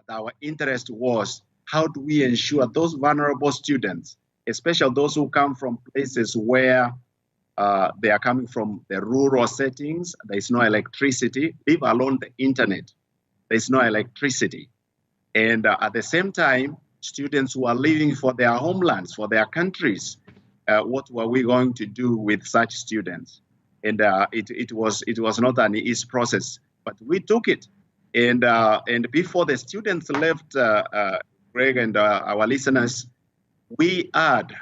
But our interest was, how do we ensure those vulnerable students, especially those who come from places where they are coming from the rural settings, there is no electricity, leave alone the internet, there is no electricity. And at the same time, students who are leaving for their homelands, for their countries, what were we going to do with such students? And it was not an easy process, but we took it. And before the students left, Greg and our listeners, we had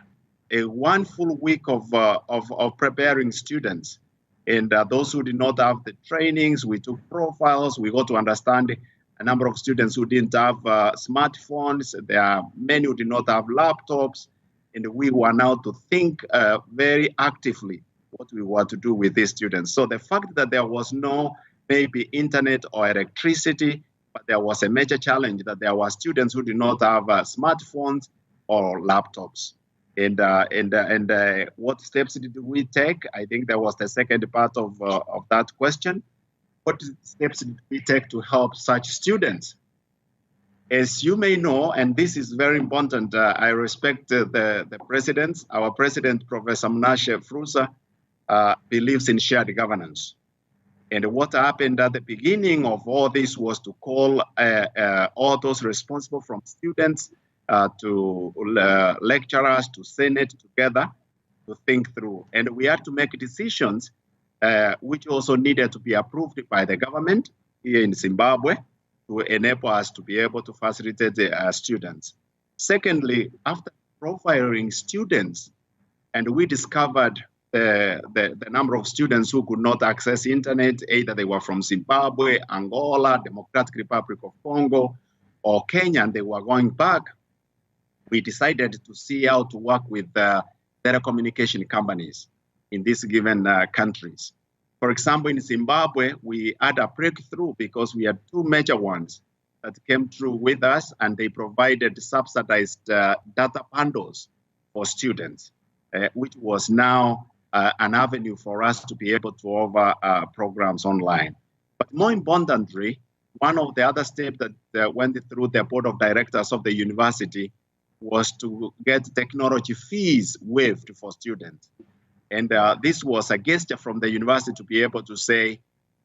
a 1 full week of preparing students. And those who did not have the trainings, we took profiles. We got to understand a number of students who didn't have smartphones. There are many who did not have laptops. And we were now to think very actively what we were to do with these students. So the fact that there was no maybe internet or electricity, but there was a major challenge that there were students who did not have smartphones or laptops. And what steps did we take? I think that was the second part of that question. What steps did we take to help such students? As you may know, and this is very important, I respect the president. Our president, Professor Mnashe Frusa, believes in shared governance. And what happened at the beginning of all this was to call all those responsible from students to lecturers, to Senate together to think through. And we had to make decisions which also needed to be approved by the government here in Zimbabwe to enable us to be able to facilitate the students. Secondly, after profiling students, and we discovered the number of students who could not access internet, either they were from Zimbabwe, Angola, Democratic Republic of Congo, or Kenya, and they were going back, we decided to see how to work with telecommunication companies in these given countries. For example, in Zimbabwe, we had a breakthrough because we had two major ones that came through with us, and they provided subsidized data bundles for students, which was now an avenue for us to be able to offer programs online. But more importantly, one of the other steps that went through the board of directors of the university was to get technology fees waived for students. And this was a gesture from the university to be able to say,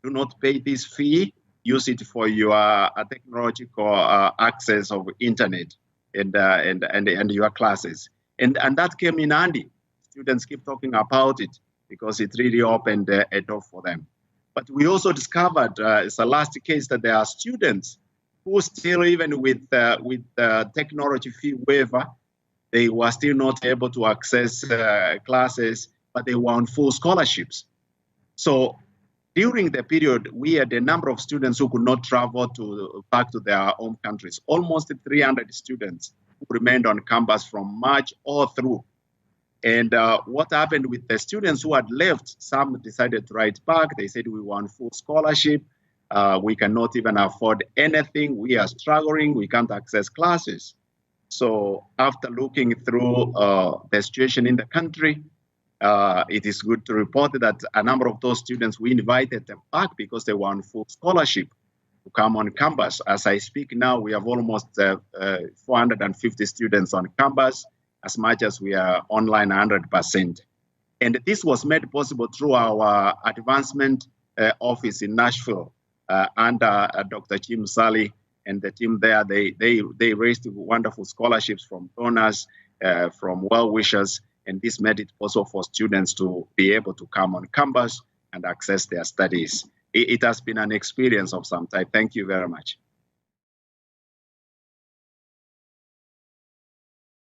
do not pay this fee, use it for your technological access of internet and your classes. And that came in handy. Students keep talking about it because it really opened a door for them. But we also discovered, it's the last case, that there are students who still, even with technology fee waiver, they were still not able to access classes, but they were on full scholarships. So during the period, we had a number of students who could not travel back to their home countries. Almost 300 students who remained on campus from March all through. And what happened with the students who had left, some decided to write back. They said, we were on full scholarship. We cannot even afford anything. We are struggling. We can't access classes. So after looking through the situation in the country, it is good to report that a number of those students, we invited them back because they were on full scholarship to come on campus. As I speak now, we have almost 450 students on campus, as much as we are online 100%. And this was made possible through our advancement office in Nashville under Dr. Jim Sally and the team there. They raised wonderful scholarships from donors, from well-wishers, and this made it possible for students to be able to come on campus and access their studies. It has been an experience of some time. Thank you very much.